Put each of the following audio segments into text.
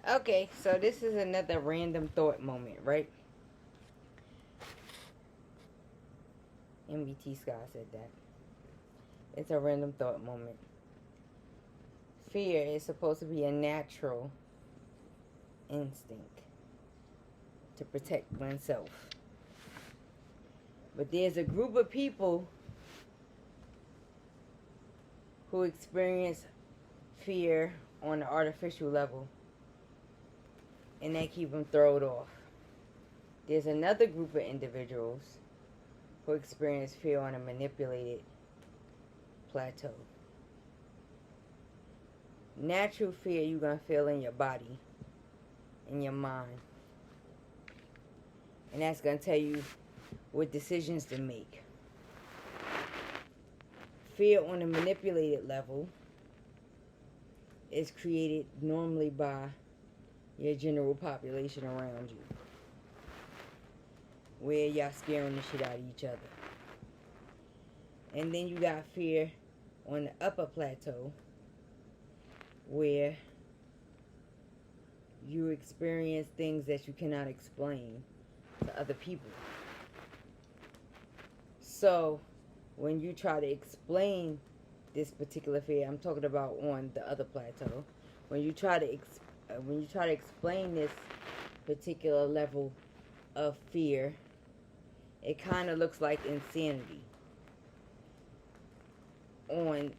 Okay, so this is another random thought moment, right? NBT Sky said that. It's a random thought moment. Fear is supposed to be a natural instinct to protect oneself. But there's a group of people who experience fear on an artificial level, and they keep them thrown off. There's another group of individuals who experience fear on a manipulated plateau. Natural fear you're going to feel in your body, in your mind. And that's going to tell you what decisions to make. Fear on a manipulated level is created normally by your general population around you, where y'all scaring the shit out of each other. And then you got fear on the upper plateau, where you experience things that you cannot explain to other people. So when you try to explain this particular fear, I'm talking about on the other plateau, when you try to explain this particular level of fear, it kind of looks like insanity. On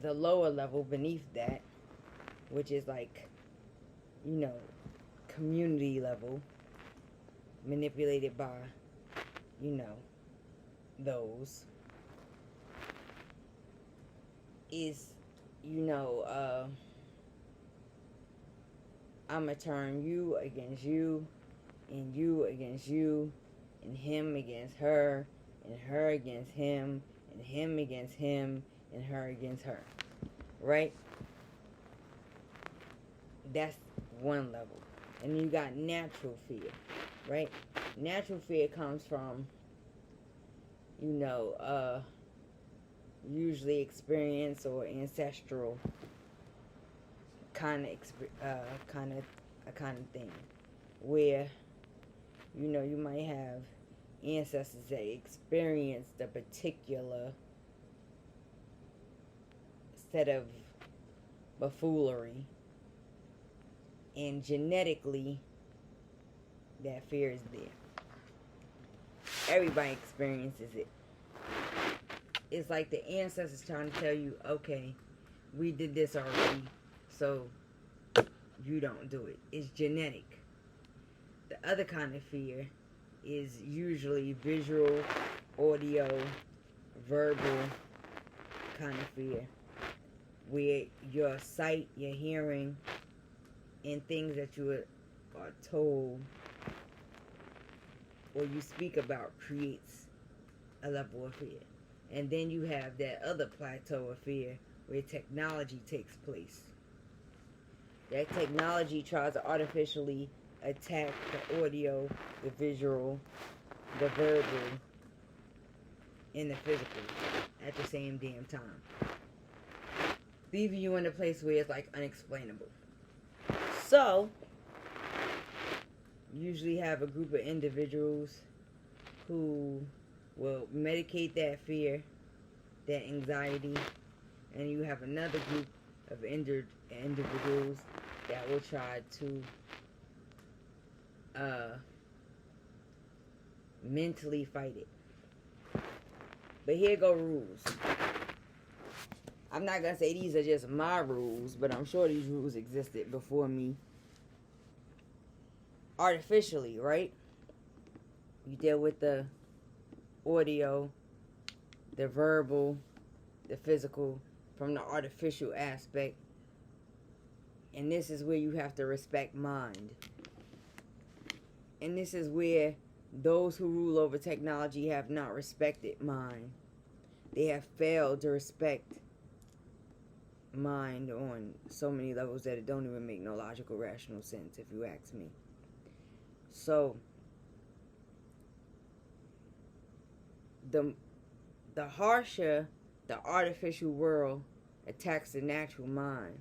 the lower level beneath that, which is like, you know, community level, manipulated by, you know, those, is, you know, I'm gonna turn you against you, and you against you, and him against her, and her against him, and him against him, and her against her. Right? That's one level. And you got natural fear. Right? Natural fear comes from, you know, usually experience or ancestral kind of thing, where, you know, you might have ancestors that experienced a particular set of buffoonery, and genetically that fear is there. Everybody experiences it. It's like the ancestors trying to tell you, okay, we did this already, so you don't do it. It's genetic. The other kind of fear is usually visual, audio, verbal kind of fear, where your sight, your hearing, and things that you are told or you speak about creates a level of fear. And then you have that other plateau of fear where technology takes place. That technology tries to artificially attack the audio, the visual, the verbal, and the physical at the same damn time, leaving you in a place where it's like unexplainable. So, you usually have a group of individuals who will medicate that fear, that anxiety, and you have another group of individuals that will try to mentally fight it. But here go rules. I'm not going to say these are just my rules, but I'm sure these rules existed before me. Artificially, right? You deal with the audio, the verbal, the physical, from the artificial aspect. And this is where you have to respect mind. And this is where those who rule over technology have not respected mind. They have failed to respect mind on so many levels that it don't even make no logical, rational sense, if you ask me. So, the harsher the artificial world attacks the natural mind,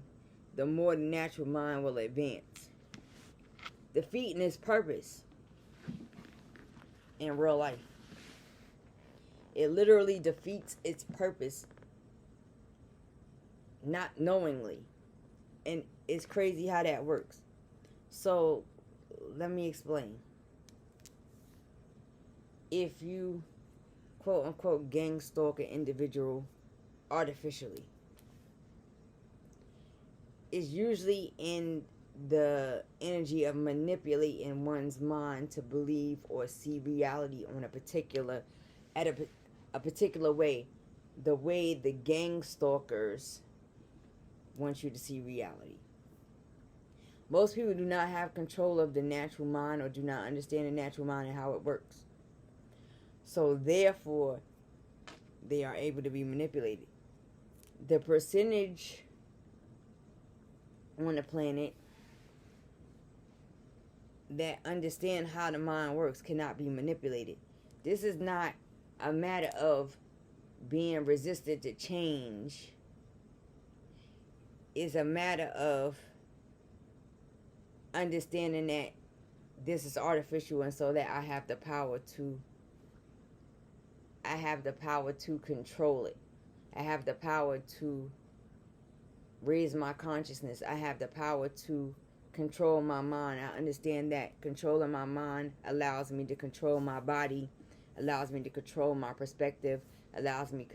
the more the natural mind will advance. defeating its purpose in real life. It literally defeats its purpose not knowingly. And it's crazy how that works. So, let me explain. If you, quote unquote, gang stalk an individual artificially, it's usually in the energy of manipulating one's mind to believe or see reality on a particular way, the way the gang stalkers want you to see reality. Most people do not have control of the natural mind or do not understand the natural mind and how it works. So therefore, they are able to be manipulated. The percentage on the planet that understand how the mind works cannot be manipulated. This is not a matter of being resistant to change. It's a matter of understanding that this is artificial, and so that I have the power to control it. I have the power to raise my consciousness. I have the power to control my mind. I understand that controlling my mind allows me to control my body, allows me to control my perspective, allows me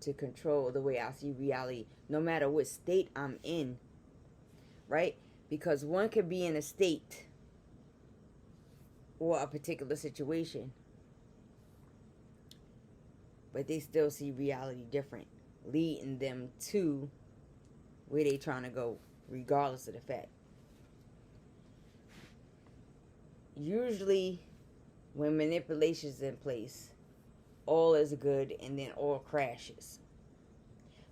to control the way I see reality, no matter what state I'm in, right? Because one could be in a state or a particular situation, but they still see reality different, leading them to where they trying to go, regardless of the fact. Usually, when manipulation is in place, all is good and then all crashes.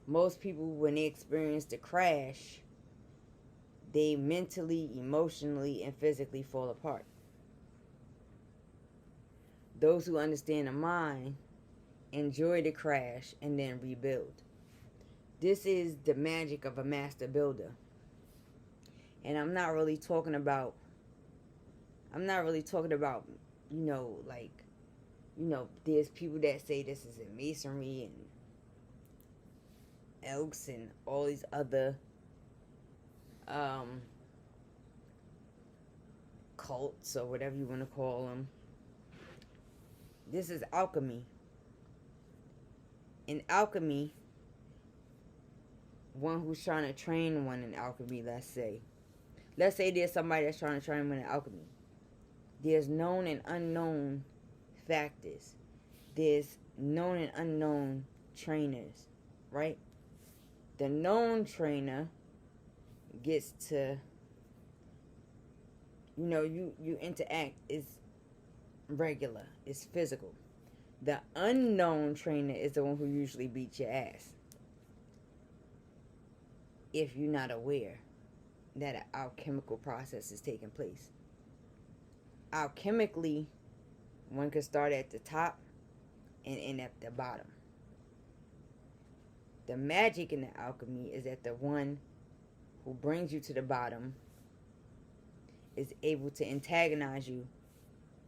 Most people, when they experience the crash, they mentally, emotionally, and physically fall apart. Those who understand the mind enjoy the crash and then rebuild. This is the magic of a master builder. And I'm not really talking about, there's people that say this is in masonry and elks and all these other cults or whatever you want to call them. This is alchemy. In alchemy, one who's trying to train one in alchemy, let's say there's somebody that's trying to train one in alchemy. There's known and unknown factors. There's known and unknown trainers, right? The known trainer gets to, you interact, is regular, it's physical. The unknown trainer is the one who usually beats your ass, if you're not aware that an alchemical process is taking place. Alchemically, one could start at the top and end at the bottom. The magic in the alchemy is that the one who brings you to the bottom is able to antagonize you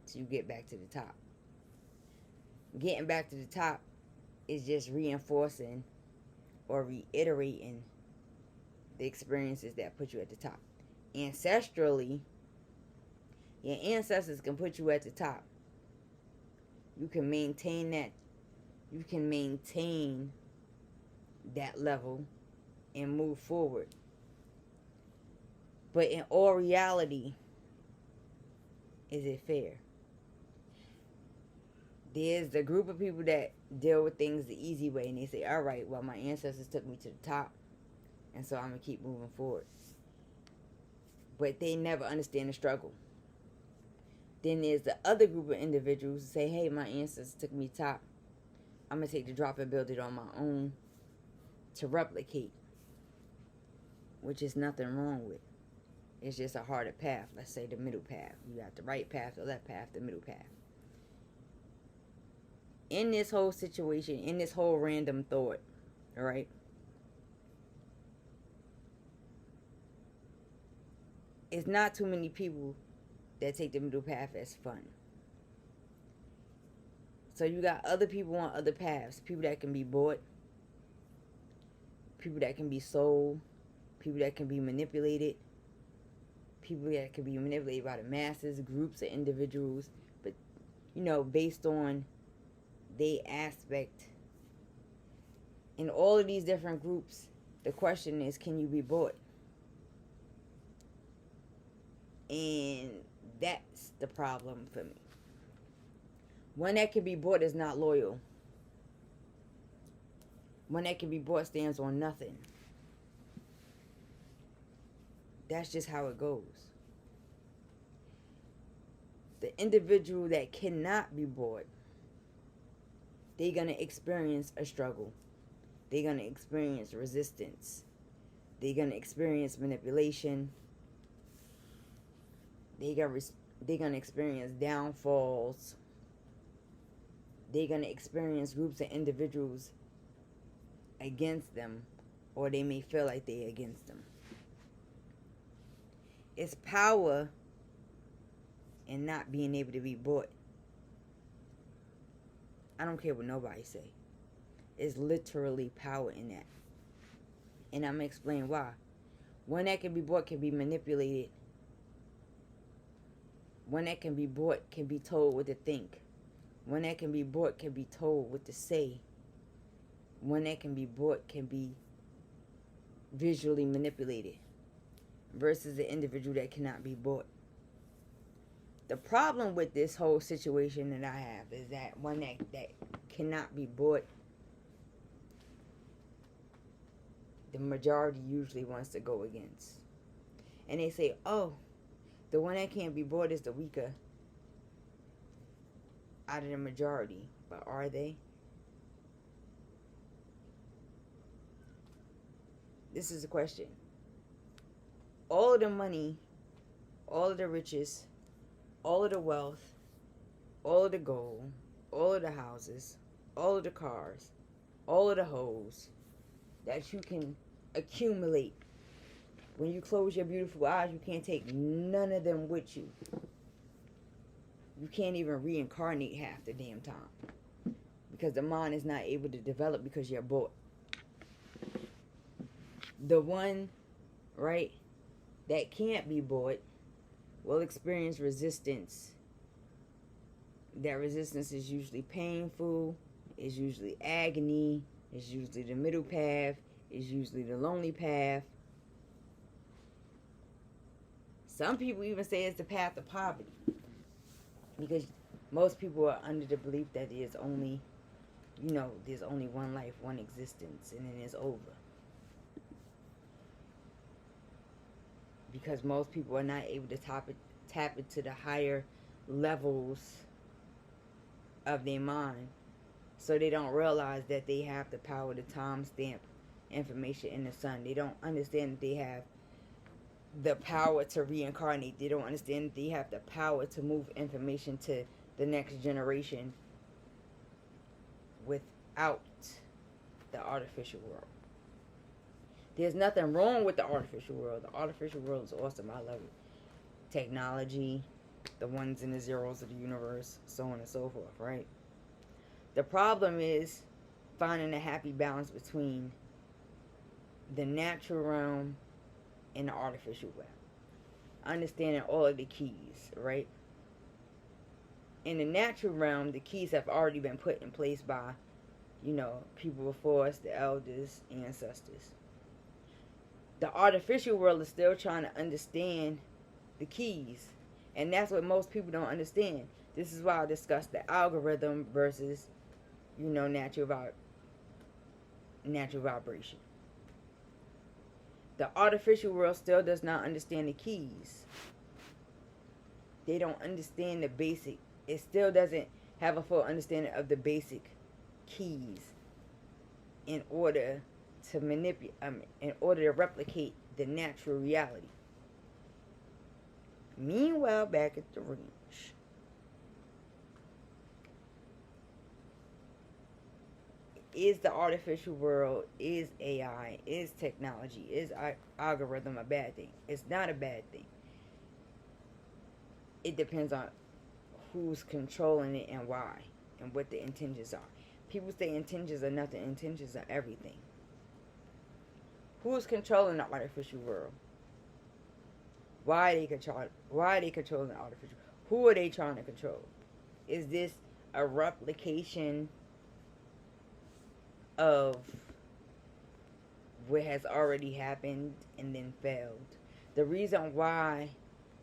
till you get back to the top. Getting back to the top is just reinforcing or reiterating the experiences that put you at the top. Ancestrally, your ancestors can put you at the top. You can maintain that. You can maintain that level and move forward. But in all reality, is it fair? There's the group of people that deal with things the easy way, and they say, all right, well, my ancestors took me to the top, and so I'm going to keep moving forward. But they never understand the struggle. Then there's the other group of individuals who say, hey, my ancestors took me top. I'm going to take the drop and build it on my own to replicate, which is nothing wrong with. It's just a harder path. Let's say the middle path. You got the right path, the left path, the middle path. In this whole situation, in this whole random thought, all right, it's not too many people that take the middle path as fun. So you got other people on other paths. People that can be bought. People that can be sold. People that can be manipulated. People that can be manipulated by the masses, groups of individuals. But, you know, based on their aspect. In all of these different groups, the question is, can you be bought? And that's the problem for me. One that can be bought is not loyal. One that can be bought stands on nothing. That's just how it goes. The individual that cannot be bought, they're going to experience a struggle. They're going to experience resistance. They're going to experience manipulation. They're going to experience downfalls. They're going to experience groups of individuals against them, or they may feel like they're against them. It's power in not being able to be bought. I don't care what nobody say. It's literally power in that. And I'm going to explain why. One that can be bought can be manipulated. One that can be bought can be told what to think. One that can be bought can be told what to say. One that can be bought can be visually manipulated. Versus the individual that cannot be bought. The problem with this whole situation that I have is that one that cannot be bought, the majority usually wants to go against. And they say, oh, the one that can't be bought is the weaker out of the majority. But are they? This is the question. All of the money, all of the riches, all of the wealth, all of the gold, all of the houses, all of the cars, all of the hoes that you can accumulate. When you close your beautiful eyes, you can't take none of them with you. You can't even reincarnate half the damn time. Because the mind is not able to develop because you're bought. The one, right, that can't be bought will experience resistance. That resistance is usually painful, is usually agony, is usually the middle path, is usually the lonely path. Some people even say it's the path of poverty. Because most people are under the belief that there's only, there's only one life, one existence, and then it's over. Because most people are not able to tap into the higher levels of their mind. So they don't realize that they have the power to timestamp information in the sun. They don't understand that they have the power to reincarnate. They don't understand that they have the power to move information to the next generation without the artificial world. There's nothing wrong with the artificial world. The artificial world is awesome. I love it. Technology, the ones and the zeros of the universe, so on and so forth, right? The problem is finding a happy balance between the natural realm and the artificial realm. Understanding all of the keys, right? In the natural realm, the keys have already been put in place by, people before us, the elders, ancestors. The artificial world is still trying to understand the keys. And that's what most people don't understand. This is why I discussed the algorithm versus, natural vibration. The artificial world still does not understand the keys. They don't understand the basic. It still doesn't have a full understanding of the basic keys in order to in order to replicate the natural reality. Meanwhile, back at the range, is the artificial world, is AI, is technology, is algorithm a bad thing? It's not a bad thing. it depends on who's controlling it and why, and what the intentions are. People say intentions are nothing. Intentions are everything. Who's controlling the artificial world? Why are they controlling the artificial? Who are they trying to control? Is this a replication of what has already happened and then failed? The reason why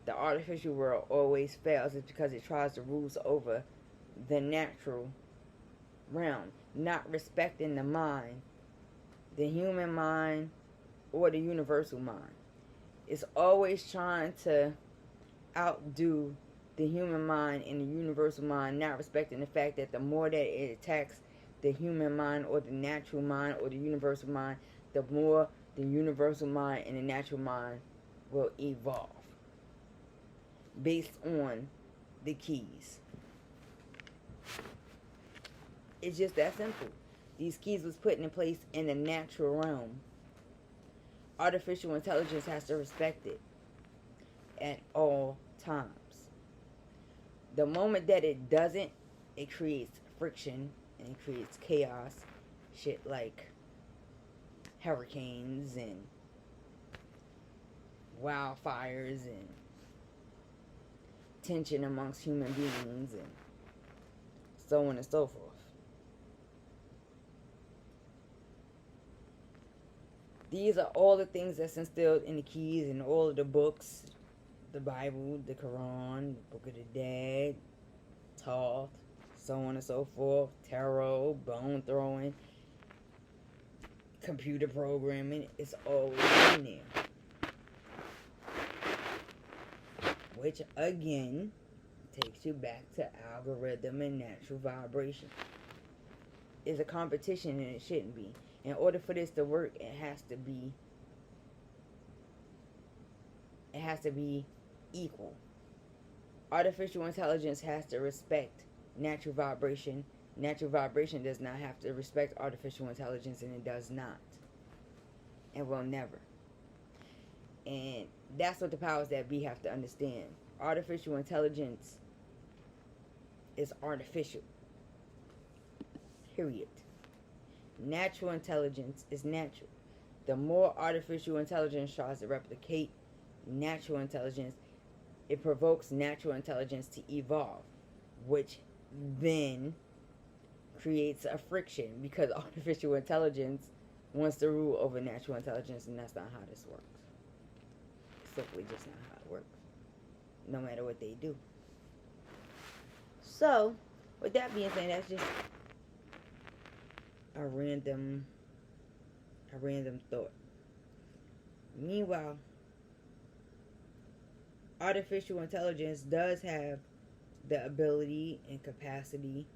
the artificial world always fails is because it tries to rule over the natural realm, not respecting the mind, the human mind, or the universal mind. It's always trying to outdo the human mind and the universal mind, not respecting the fact that the more that it attacks the human mind or the natural mind or the universal mind, the more the universal mind and the natural mind will evolve based on the keys. It's just that simple. These keys was put in place in the natural realm. Artificial intelligence has to respect it at all times. The moment that it doesn't, it creates friction and it creates chaos. Shit like hurricanes and wildfires and tension amongst human beings and so on and so forth. These are all the things that's instilled in the keys and all of the books. The Bible, the Quran, the Book of the Dead, Thoth, so on and so forth. Tarot, bone throwing, computer programming. It's always in there. Which, again, takes you back to algorithm and natural vibration. It's a competition and it shouldn't be. In order for this to work, it has to be equal. Artificial intelligence has to respect natural vibration. Natural vibration does not have to respect artificial intelligence, and it does not. And will never. And that's what the powers that be have to understand. Artificial intelligence is artificial. Period. Natural intelligence is natural. The more artificial intelligence tries to replicate natural intelligence, it provokes natural intelligence to evolve, which then creates a friction because artificial intelligence wants to rule over natural intelligence, and that's not how this works. It's simply just not how it works, no matter what they do. So, with that being said, that's just a random thought. Meanwhile, artificial intelligence does have the ability and capacity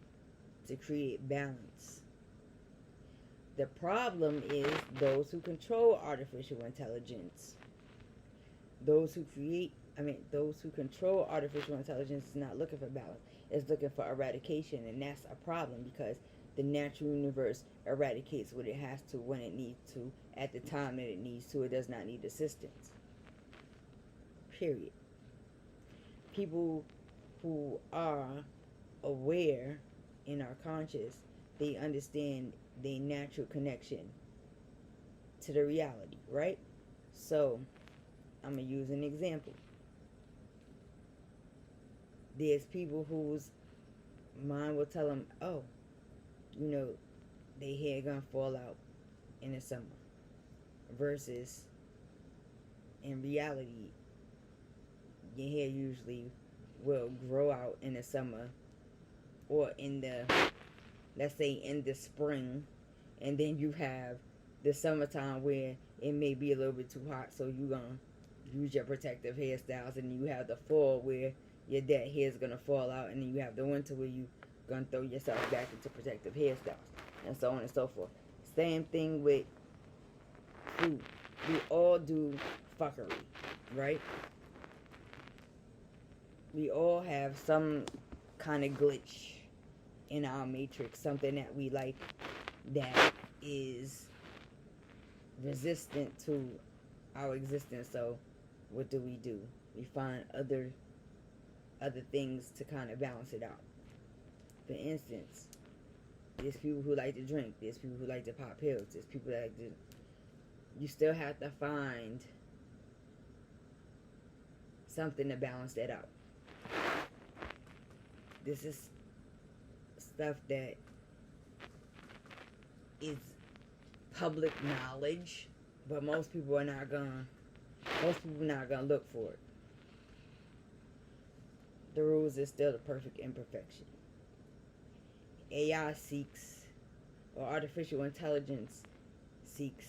to create balance. The problem is those who control artificial intelligence. Those who control artificial intelligence is not looking for balance. It's looking for eradication, and that's a problem because the natural universe eradicates what it has to when it needs to at the time that it needs to. It does not need assistance. Period. People who are aware and are conscious, they understand their natural connection to the reality, right? So, I'm going to use an example. There's people whose mind will tell them, oh, you know, their hair gonna fall out in the summer. Versus, in reality, your hair usually will grow out in the summer or in the, let's say in the spring, and then you have the summertime where it may be a little bit too hot, so you're gonna use your protective hairstyles, and you have the fall where your dead hair is gonna fall out, and then you have the winter where you gonna throw yourself back into protective hairstyles, and so on and so forth. Same thing with food. We all do fuckery, right? We all have some kind of glitch in our matrix, something that we like that is resistant to our existence. So what do? We find other other things to kind of balance it out. For instance, there's people who like to drink, there's people who like to pop pills, there's people that like to... You still have to find something to balance that out. This is stuff that is public knowledge, but most people are not gonna look for it. The rules is still the perfect imperfection. AI seeks, or artificial intelligence seeks,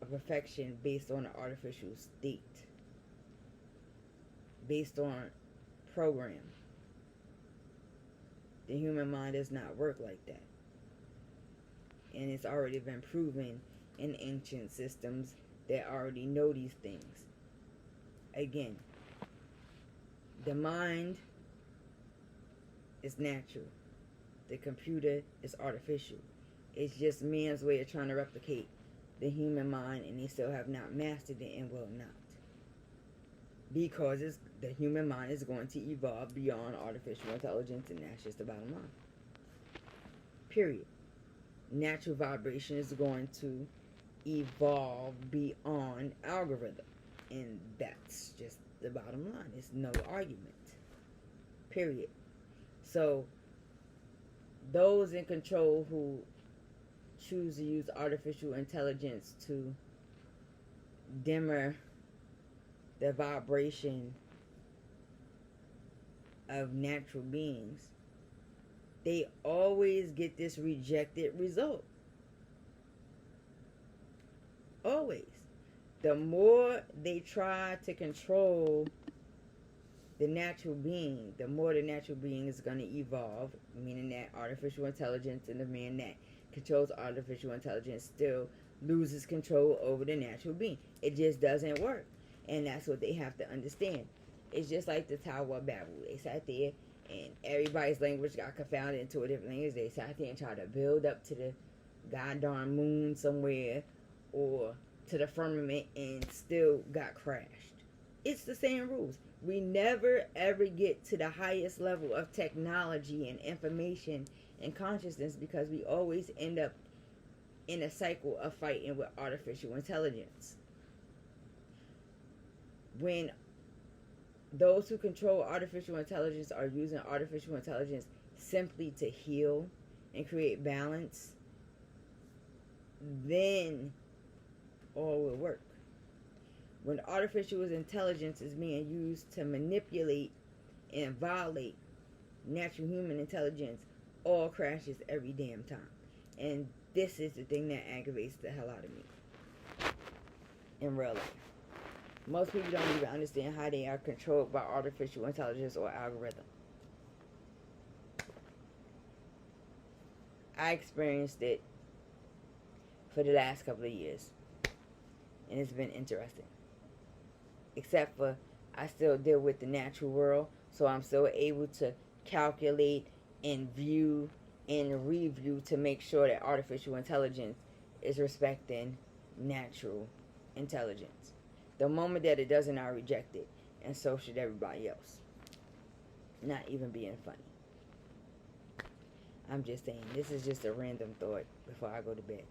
a perfection based on an artificial state, based on program. The human mind does not work like that. And it's already been proven in ancient systems that already know these things. Again, the mind is natural. The computer is artificial. It's just man's way of trying to replicate the human mind, and they still have not mastered it and will not. Because the human mind is going to evolve beyond artificial intelligence, and that's just the bottom line. Period. Natural vibration is going to evolve beyond algorithm, and that's just the bottom line. It's no argument. Period. So those in control who choose to use artificial intelligence to dimmer the vibration of natural beings, they always get this rejected result. Always. The more they try to control the natural being, the more the natural being is going to evolve, meaning that artificial intelligence and the man that controls artificial intelligence still loses control over the natural being. It just doesn't work. And that's what they have to understand. It's just like the Tower of Babel. They sat there and everybody's language got confounded into a different language. They sat there and tried to build up to the goddamn moon somewhere or to the firmament and still got crashed. It's the same rules. We never ever get to the highest level of technology and information and consciousness because we always end up in a cycle of fighting with artificial intelligence. When those who control artificial intelligence are using artificial intelligence simply to heal and create balance, then all will work. When artificial intelligence is being used to manipulate and violate natural human intelligence, all crashes every damn time. And this is the thing that aggravates the hell out of me in real life. Most people don't even understand how they are controlled by artificial intelligence or algorithm. I experienced it for the last couple of years, and it's been interesting. Except for I still deal with the natural world, so I'm still able to calculate and view and review to make sure that artificial intelligence is respecting natural intelligence. The moment that it doesn't, I reject it, and so should everybody else. Not even being funny. I'm just saying, this is just a random thought before I go to bed.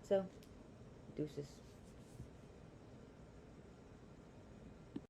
So, deuces.